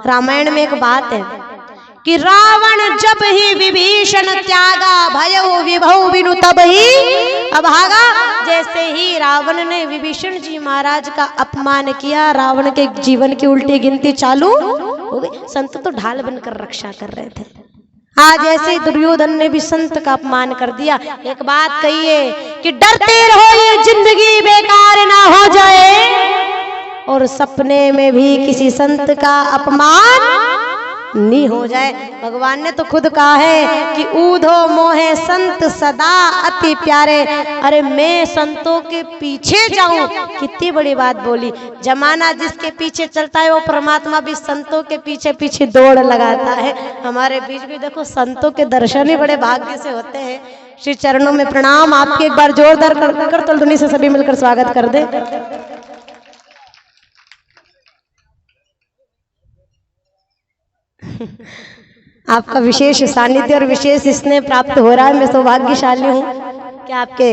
रामायण में एक बात है कि रावण जब ही विभीषण त्यागा भयउ विभव बिनु तब ही अभागा। जैसे ही रावण ने विभीषण जी महाराज का अपमान किया, रावण के जीवन की उल्टी गिनती चालू हो गई। संत तो ढाल बनकर रक्षा कर रहे थे। आज ऐसे दुर्योधन ने भी संत का अपमान कर दिया। एक बात कहिए कि डरते रहो ये जिंदगी बेकार ना हो जाए, और सपने में भी किसी संत का अपमान नहीं हो जाए। भगवान ने तो खुद कहा है कि ऊधो मोहे संत सदा अति प्यारे। अरे मैं संतों के पीछे जाऊं, कितनी बड़ी बात बोली। जमाना जिसके पीछे चलता है वो परमात्मा भी संतों के पीछे पीछे दौड़ लगाता है। हमारे बीच भी देखो संतों के दर्शन ही बड़े भाग्य से होते हैं। श्री चरणों में प्रणाम। आपके एक बार जोरदार कर तलधुनी से सभी मिलकर स्वागत कर दे। आपका विशेष सानिध्य और विशेष स्नेह प्राप्त हो रहा है। मैं सौभाग्यशाली हूँ कि आपके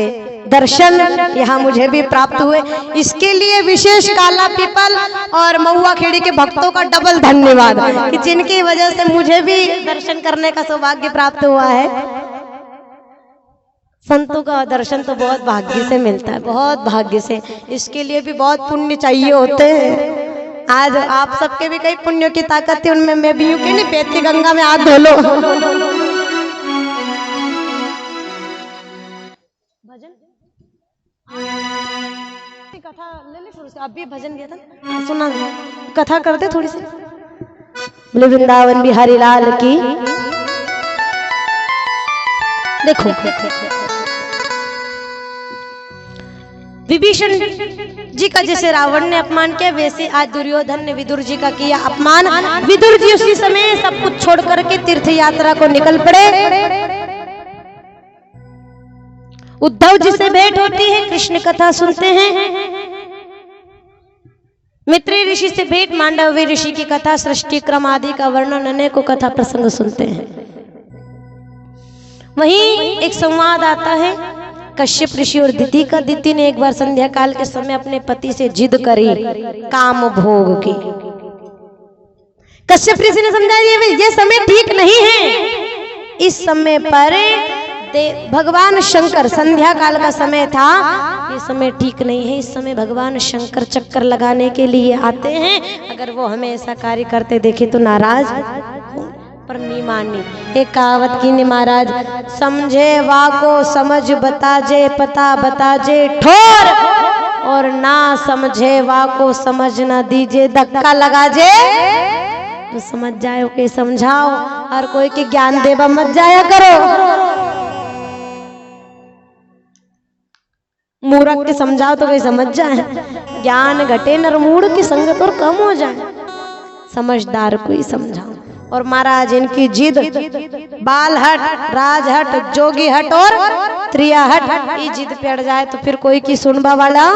दर्शन यहाँ मुझे भी प्राप्त हुए। इसके लिए विशेष काला पीपल और महुआ खेड़ी के भक्तों का डबल धन्यवाद कि जिनकी वजह से मुझे भी दर्शन करने का सौभाग्य प्राप्त हुआ है। संतों का दर्शन तो बहुत भाग्य से मिलता है, बहुत भाग्य से। इसके लिए भी बहुत पुण्य चाहिए होते हैं। आज आप सबके भी कई पुण्यों की ताकत है, उनमें मैं भी हूँ कि नहीं। बेती गंगा में हाथ धो लो। भजन कथा ले ले, फिर उसके अभी भजन गया था, सुना कथा करते थोड़ी सी। बोले वृंदावन बिहारी लाल की। देखो विभीषण जी का जैसे रावण ने अपमान किया, वैसे आज दुर्योधन ने विदुर जी का किया अपमान। विदुर जी उसी समय सब कुछ छोड़ करके तीर्थ यात्रा को निकल पड़े। उद्धव जी से भेंट होती है, कृष्ण कथा सुनते हैं। मित्री ऋषि से भेंट, मांडव्य ऋषि की कथा, सृष्टि क्रम आदि का वर्णन, अनेकों कथा प्रसंग सुनते हैं। वहीं एक संवाद आता है कश्यप ऋषि और दिति का। दिति ने एक बार संध्या काल के समय अपने पति से जिद करी काम भोग की। कश्यप ऋषि ने समझा ये समय ठीक नहीं है। इस समय पर भगवान शंकर, संध्या काल का समय था, ये समय ठीक नहीं है। इस समय भगवान शंकर चक्कर लगाने के लिए आते हैं। अगर वो हमें ऐसा कार्य करते देखे तो नाराज, पर नहीं मानी। एक कहावत की ने महाराज, समझे वा को समझ बताजे पता बताजे ठोर, और ना समझे वा को समझ ना दीजे धक्का लगा जे। तो समझ जाओ के समझाओ, हर कोई के ज्ञान देवा मत जाया करो। मूर्ख के समझाओ तो कोई समझ जाए। ज्ञान घटे नरमूढ़ की संगत और कम हो जाए। समझदार को ही समझाओ। और महाराज इनकी जिद, बाल हट, राज हट, जोगी हट और त्रिया हट, ये जिद पे अड़ जाए तो फिर कोई की सुनबा वाला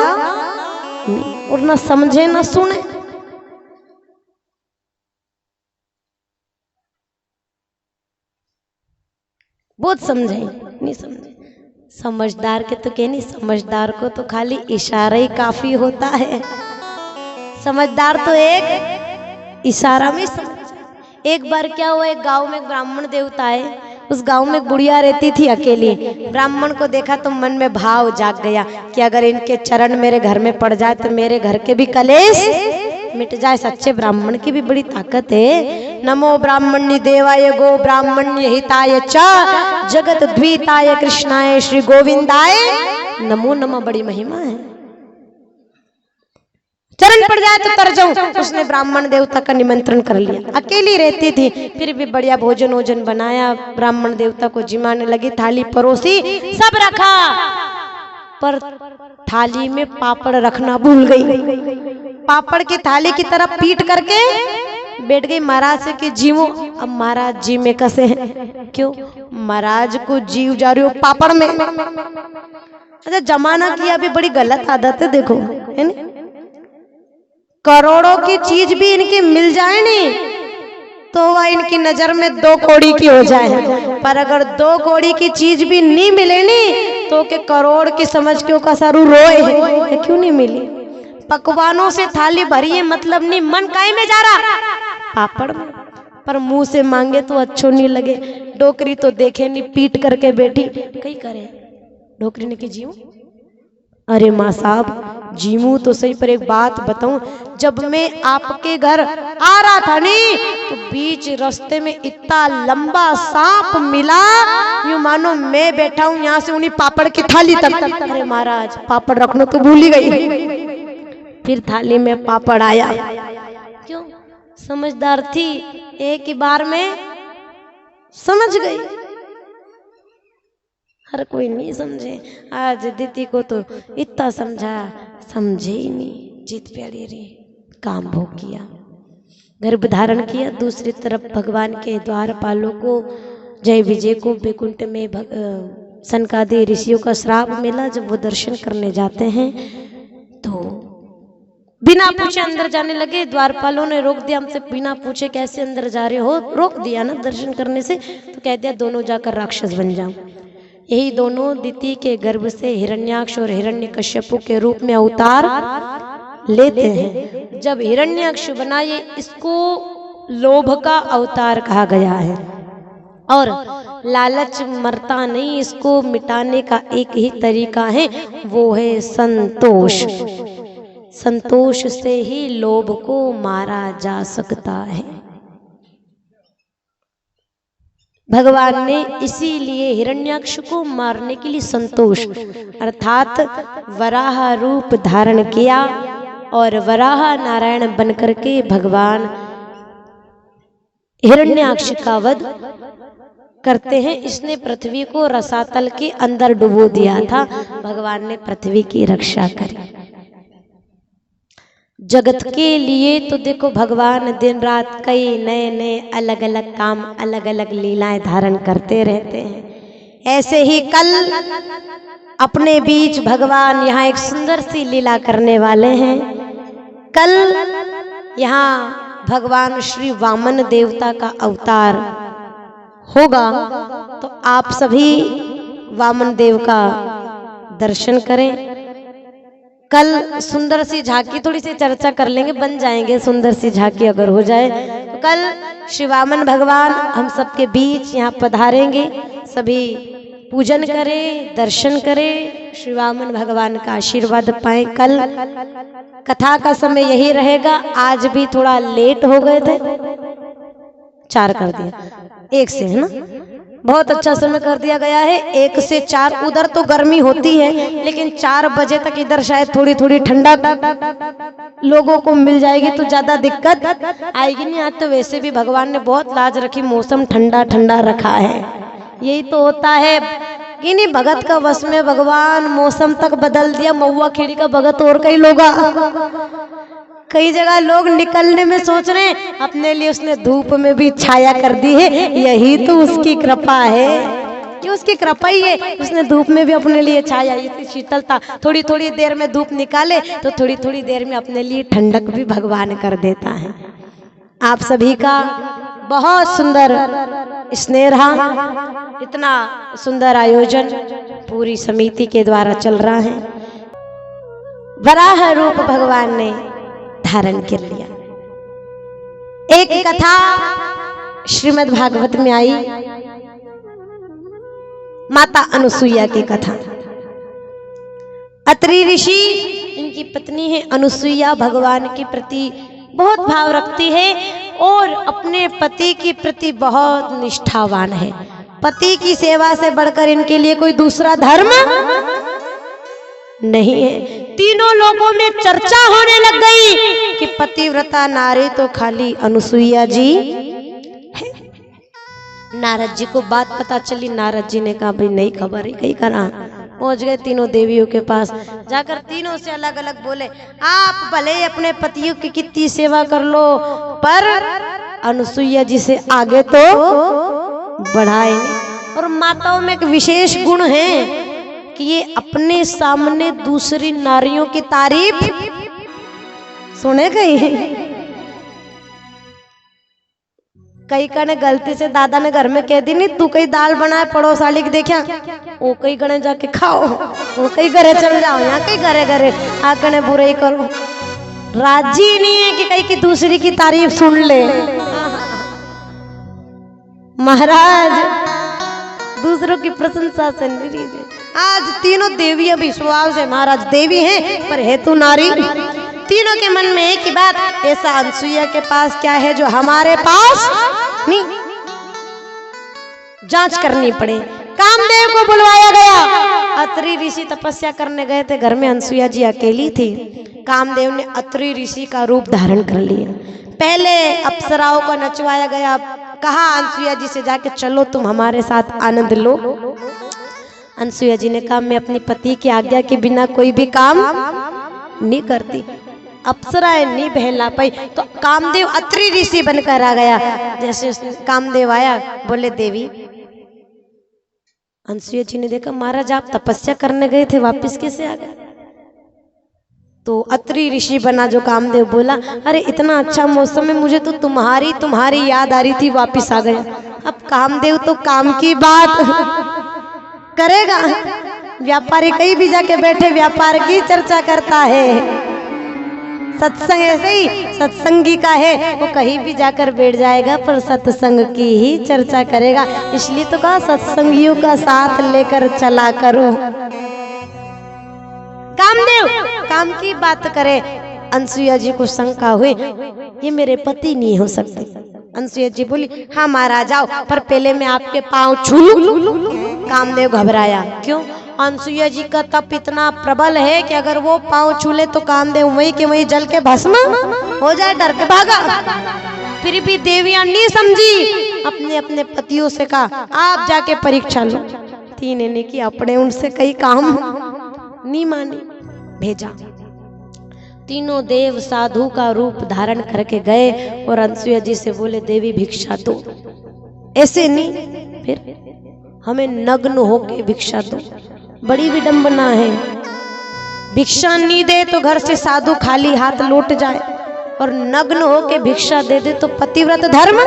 और न समझे न सुने। बहुत समझे नहीं समझे। समझदार के तो कह नहीं, समझदार को तो खाली इशारा ही काफी होता है। समझदार तो एक इशारा में समझ। एक बार क्या हुआ, एक गांव में एक ब्राह्मण देवता है। उस गांव में एक बुढ़िया रहती थी अकेली। ब्राह्मण को देखा तो मन में भाव जाग गया कि अगर इनके चरण मेरे घर में पड़ जाए तो मेरे घर के भी कलेश मिट जाए। सच्चे ब्राह्मण की भी बड़ी ताकत है। नमो ब्राह्मण्य देवाय गो ब्राह्मण्य हिताय च जगत द्विताय कृष्णाय श्री गोविंदाय नमो नमः। बड़ी महिमा है। चरण पड़ जाए तो तर जाऊं। उसने ब्राह्मण देवता का निमंत्रण कर लिया। अकेली रहती थी, फिर भी बढ़िया भोजन वोजन बनाया। ब्राह्मण देवता को जिमाने लगी, थाली परोसी, सब रखा, पर थाली में पापड़ रखना भूल गई। पापड़ की थाली की तरफ पीट करके बैठ गई। महाराज से कि जीवो। अब महाराज जी में कसे हैं। क्यों? महाराज को जीव जा रही हो पापड़ में। अच्छा, जमाना की अभी बड़ी गलत आदत है, देखो है ना। करोड़ों की चीज भी इनकी मिल जाए नहीं तो वह इनकी नजर में 2 कौड़ी की हो जाए। पर अगर 2 कौड़ी की चीज भी नहीं मिले नहीं तो के करोड़ की समझ के का सारू रोए है। क्यों नहीं मिली? पकवानों से थाली भरी है, मतलब नहीं, मन काहे में जा रहा। पापड़ में, पर मुंह से मांगे तो अच्छो नहीं लगे। डोकरी तो देखे नहीं, पीट करके बैठी, कहीं करे डोकरी ने की जीव। अरे माँ साहब जीमू तो सही, पर एक बात बताऊं, जब मैं आपके घर आ रहा था नी तो बीच रास्ते में इतना लंबा सांप मिला, यूं मानो मैं बैठा हूं यहाँ से उन्हीं पापड़ की थाली तक। अरे महाराज पापड़ रखना तो भूल ही गई। फिर थाली में पापड़ आया। क्यों? समझदार थी, एक ही बार में समझ गई। हर कोई नहीं समझे। आज दीदी को तो इतना समझा, समझे ही नहीं। जीत प्यारी रे काम भोग किया, गर्भ धारण किया। दूसरी तरफ भगवान के द्वारपालों को, जय विजय को बैकुंठ में सनकादि ऋषियों का श्राप मिला। जब वो दर्शन करने जाते हैं तो बिना पूछे अंदर जाने लगे। द्वारपालों ने रोक दिया, हमसे बिना पूछे कैसे अंदर जा रहे हो? रोक दिया ना दर्शन करने से। तो कह दिया दोनों जाकर राक्षस बन जाओ। यही दोनों दिति के गर्भ से हिरण्याक्ष और हिरण्यकश्यपु के रूप में अवतार लेते हैं। जब हिरण्याक्ष बना, ये इसको लोभ का अवतार कहा गया है। और लालच मरता नहीं, इसको मिटाने का एक ही तरीका है, वो है संतोष। संतोष से ही लोभ को मारा जा सकता है। भगवान ने इसीलिए हिरण्याक्ष को मारने के लिए संतोष अर्थात वराह रूप धारण किया और वराह नारायण बनकर के भगवान हिरण्याक्ष का वध करते हैं। इसने पृथ्वी को रसातल के अंदर डुबो दिया था। भगवान ने पृथ्वी की रक्षा करी। जगत के लिए तो देखो भगवान दिन रात कई नए नए अलग अलग काम, अलग अलग लीलाएं धारण करते रहते हैं। ऐसे ही कल अपने बीच भगवान यहाँ एक सुंदर सी लीला करने वाले हैं। कल यहाँ भगवान श्री वामन देवता का अवतार होगा, तो आप सभी वामन देव का दर्शन करें। कल सुंदर सी झांकी, थोड़ी सी चर्चा कर लेंगे, बन जाएंगे सुंदर सी झांकी अगर हो जाए तो। कल श्री वामन भगवान हम सबके बीच यहाँ पधारेंगे। सभी पूजन करें, दर्शन करें, श्री वामन भगवान का आशीर्वाद पाएं। कल कथा का समय यही रहेगा। आज भी थोड़ा लेट हो गए थे, 4 कर दिया, 1 से है ना, बहुत अच्छा समय कर दिया गया है। 1 से 4 उधर तो गर्मी होती है, लेकिन 4 बजे तक इधर शायद थोड़ी थोड़ी ठंडा लोगों को मिल जाएगी तो ज्यादा दिक्कत आएगी नहीं। आज तो वैसे भी भगवान ने बहुत लाज रखी, मौसम ठंडा ठंडा रखा है। यही तो होता है कि नहीं, भगत का वश में भगवान मौसम तक बदल दिया। महुआ खेड़ी का भगत और कई लोग, कई जगह लोग निकलने में सोच रहे हैं, अपने लिए उसने धूप में भी छाया कर दी है। यही तो उसकी कृपा है, कि उसकी कृपा ही है, उसने धूप में भी अपने लिए छाया, इतनी शीतलता। थोड़ी थोड़ी देर में धूप निकाले तो थोड़ी थोड़ी देर में अपने लिए ठंडक भी भगवान कर देता है। आप सभी का बहुत सुंदर स्नेह रहा। इतना सुंदर आयोजन पूरी समिति के द्वारा चल रहा है। वराह रूप भगवान ने धारण कर लिया। एक कथा श्रीमद् भागवत में आई, माता अनुसुईया की कथा। अत्रि ऋषि, इनकी पत्नी है अनुसुईया, भगवान के प्रति बहुत भाव रखती है और अपने पति के प्रति बहुत निष्ठावान है। पति की सेवा से बढ़कर इनके लिए कोई दूसरा धर्म नहीं है। तीनों लोगों में चर्चा होने लग गई कि पतिव्रता नारी तो खाली अनुसुईया जी है। नारद जी को बात पता चली। नारद जी ने कहा भाई नहीं खबर है, कहीं करा। पहुंच गए तीनों देवियों के पास, जाकर तीनों से अलग अलग बोले, आप भले अपने पतियों की कितनी सेवा कर लो, पर अनुसुईया जी से आगे तो बढ़ाए नहीं। और माताओं में एक विशेष गुण है कि ये अपने सामने दूसरी नारियों की तारीफ सुने। कई कने गलती से दादा ने घर में कह दी, नहीं तू कहीं दाल बनाए पड़ोस वाली की देखा, वो कई गणे जाके खाओ, वो कई घरे चल जाओ, यहाँ कई घरे घरे आकने बुरे ही करो। राजी नहीं है कि कहीं की दूसरी की तारीफ सुन ले। महाराज दूसरों की प्रशंसा से नहीं। आज तीनों देवियां भी स्वभाव से महाराज देवी हैं पर हेतु नारी। तीनों के मन में एक ही बात, ऐसा अनसुईया के पास क्या है जो हमारे पास नहीं। जांच करनी पड़े। कामदेव को बुलवाया गया। अत्रि ऋषि तपस्या करने गए थे, घर में अनसुईया जी अकेली थी। कामदेव ने अत्रि ऋषि का रूप धारण कर लिया। पहले अप्सराओं को नचवाया गया, कहा अनसुईया जी से जाके चलो तुम हमारे साथ आनंद लो। अनसुईया जी ने कहा मैं अपनी पति की आज्ञा के बिना कोई भी काम नहीं करती। अप्सराएं नहीं बहला पाई तो कामदेव अत्रि ऋषि बनकर आ गया। जैसे कामदेव आया बोले देवी। अनसुईया जी ने देखा महाराज आप तपस्या करने गए थे वापस कैसे आ गए? तो अत्रि ऋषि बना जो कामदेव बोला अरे इतना अच्छा मौसम है मुझे तो तुम्हारी याद आ रही थी वापस आ गया। अब कामदेव तो काम की बात करेगा। व्यापारी कहीं भी जाके बैठे व्यापार की चर्चा करता है। सत्संग ऐसे ही सत्संगी का है वो कहीं भी जाकर बैठ जाएगा पर सत्संग की ही चर्चा करेगा। इसलिए तो कहा सत्संगियों का साथ लेकर चला करो। कामदेव काम की बात करे। अनसुईया जी को शंका हुई ये मेरे पति नहीं हो सकते। अनसुईया जी बोली हाँ महाराज आओ पर पहले मैं आपके पांव छू लूं। कामदेव घबराया। क्यों? अनसुईया जी का तप इतना प्रबल है कि अगर वो पांव छूले तो कामदेव वहीं के वहीं जल के भस्म हो जाए। डर के भागा। फिर भी देवियां नहीं समझी, अपने अपने पतियों से कहा आप जाके परीक्षा लो। तीनों ने की अपने उनसे कई काम नहीं माने, भेजा। तीनों देव साधु का रूप धारण करके गए और अनसुईया जी से बोले देवी भिक्षा दो। ऐसे नहीं फिर हमें नग्न होके भिक्षा दो। बड़ी विडंबना है। भिक्षा नहीं दे तो घर से साधु खाली हाथ लौट जाए और नग्न होके भिक्षा दे दे तो पतिव्रत धर्म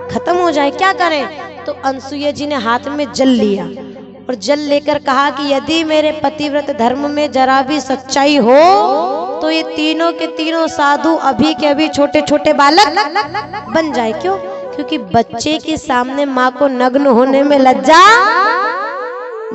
खत्म हो जाए। क्या करें? तो अनसुईया जी ने हाथ में जल लिया और जल लेकर कहा कि यदि मेरे पतिव्रत धर्म में जरा भी सच्चाई हो तो ये तीनों के तीनों साधु अभी के अभी छोटे छोटे बालक बन जाए। क्यों? क्योंकि बच्चे के सामने माँ को नग्न होने में लज्जा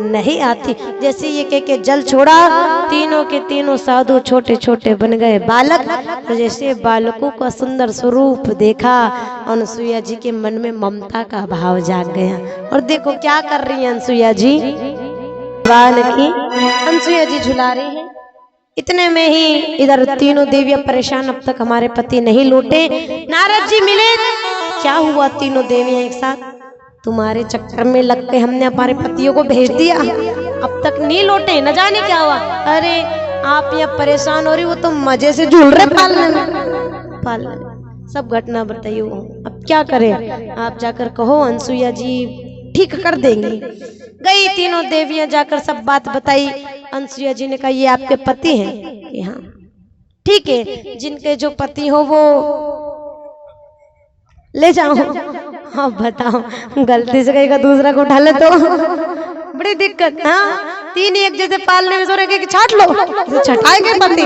नहीं आती। जैसे ये कह के जल छोड़ा तीनों के तीनों साधु छोटे छोटे बन गए बालक। और जैसे बालकों का सुंदर स्वरूप देखा अनसुईया जी के मन में ममता का भाव जाग गया। और देखो क्या कर रही है अनसुईया जी, भगवान की अनसुईया जी झुला रही है। इतने में ही इधर तीनों देवियां परेशान, अब तक हमारे पति नहीं लौटे। नारद जी मिले। क्या हुआ? तीनों देवियां एक साथ तुम्हारे चक्कर में लग के हमने हमारे पतियों को भेज दिया, अब तक नहीं लौटे, न जाने क्या हुआ। अरे आप यहाँ परेशान हो रही, वो तो मजे से झूल रहे पालने में। सब घटना बताइए। अब क्या करें? आप जाकर कहो अनसुईया जी ठीक कर देंगी। गई तीनों देवियां जाकर सब बात बताई। अनसुईया जी ने कहा ये आपके पति हैं? कि हाँ। ठीक है, जिनके जो पति हो वो ले जाओ। हाँ बताओ, गलती से कहीं का दूसरा को उठा ले तो बड़ी दिक्कत। हाँ, तीन एक जैसे पालने में सोरे के छाट लो, छटाएंगे पति।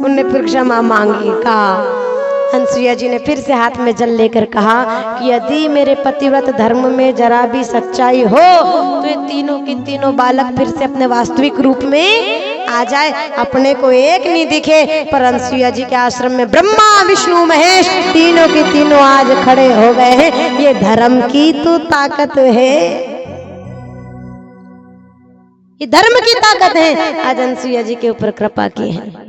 उनने फिर क्षमा मांगी। कहा अनसुईया जी ने फिर से हाथ में जल लेकर कहा कि यदि मेरे पतिव्रत धर्म में जरा भी सच्चाई हो तो ये तीनों की तीनों बालक फिर से अपने वास्तविक रूप में आ जाए। अपने को एक नहीं दिखे पर अनसुईया जी के आश्रम में ब्रह्मा विष्णु महेश तीनों के तीनों आज खड़े हो गए हैं। ये धर्म की तो ताकत है, ये धर्म की ताकत है। आज अनसुईया जी के ऊपर कृपा की है।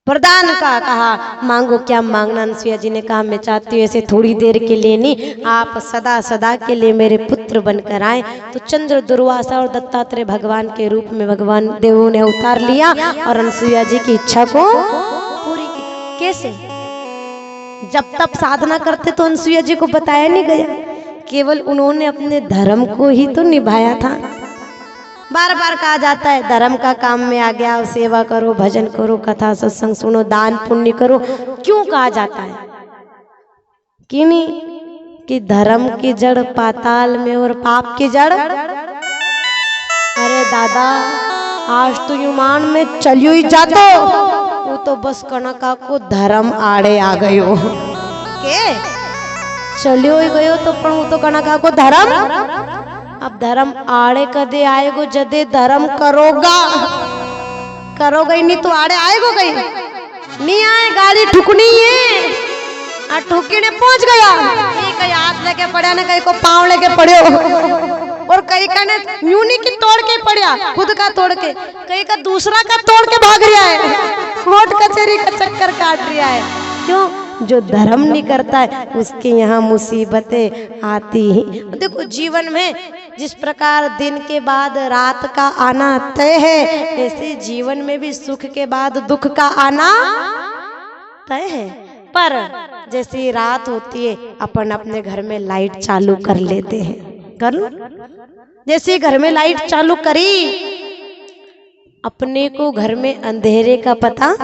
वरदान का कहा मांगो, क्या मांगना? अनसुईया जी ने कहा मैं चाहती हूँ ऐसे थोड़ी देर के लिए नहीं, आप सदा सदा के लिए मेरे पुत्र बनकर आए। तो चंद्र, दुर्वासा और दत्तात्रेय भगवान के रूप में भगवान देवों ने अवतार लिया और अनसुईया जी की इच्छा को पूरी की। कैसे? जब तब साधना करते तो अनसुईया जी को बताया नहीं गया, केवल उन्होंने अपने धर्म को ही तो निभाया था। बार बार कहा जाता है धर्म का काम में आ गया, सेवा करो, भजन करो, कथा सत्संग सुनो, दान पुण्य करो। क्यों कहा जाता है? कि नहीं कि धर्म की जड़ पाताल में और पाप की जड़। अरे दादा आज तो युमान में चलियो ही जातो, वो तो बस कनका को धर्म आड़े आ गयो के चलियो ही गयो तो पण वो तो कनका को धर्म, अब धर्म आड़े कदे आएगो जदे धर्म करोगा ही नहीं तो आड़े आएगो कहीं नहीं आए, गाड़ी ठुकनी है आ ठुकी ने पहुंच गया, कहीं हाथ लेके पड़ा ना कहीं को पाँव लेके पड़े और कहीं का ने यूनी की तोड़ के पड़ा, खुद का तोड़ के, कहीं का दूसरा का तोड़ के भाग रहा है, कोर्ट कचहरी का चक्कर काट रहा है। क्यों? जो धर्म नहीं करता है उसके यहाँ मुसीबतें आती ही। देखो जीवन में जिस प्रकार दिन के बाद रात का आना तय है, ऐसे जीवन में भी सुख के बाद दुख का आना तय है। पर जैसे रात होती है अपन अपने घर में लाइट चालू कर लेते हैं, कर लो जैसे घर में लाइट चालू करी, अपने को घर में अंधेरे का पता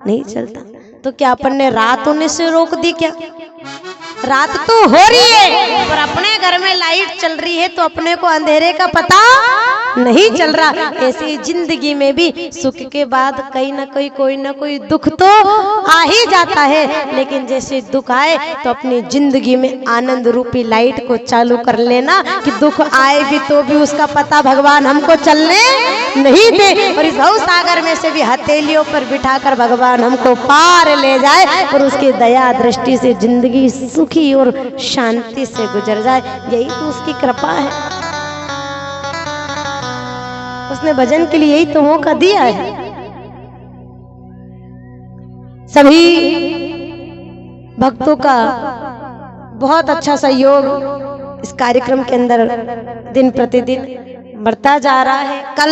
नहीं चलता। तो क्या अपन ने रात होने से रोक दी क्या? रात तो हो रही है पर अपने घर में लाइट चल रही है तो अपने को अंधेरे का पता नहीं चल रहा। ऐसी जिंदगी में भी सुख के बाद कहीं ना कोई ना कोई दुख तो आ ही जाता है, लेकिन जैसे दुख आए तो अपनी जिंदगी में आनंद रूपी लाइट को चालू कर लेना कि दुख आए भी तो भी उसका पता भगवान हमको चलने नहीं दे, और इस भव सागर में से भी हथेलियों पर बिठाकर भगवान हमको पार ले जाए और उसकी दया दृष्टि से जिंदगी सुखी और शांति से गुजर जाए। यही तो उसकी कृपा है, उसने भजन के लिए यही तो मौका दिया है। सभी भक्तों का बहुत अच्छा सहयोग इस कार्यक्रम के अंदर दिन प्रतिदिन बढ़ता जा रहा है। कल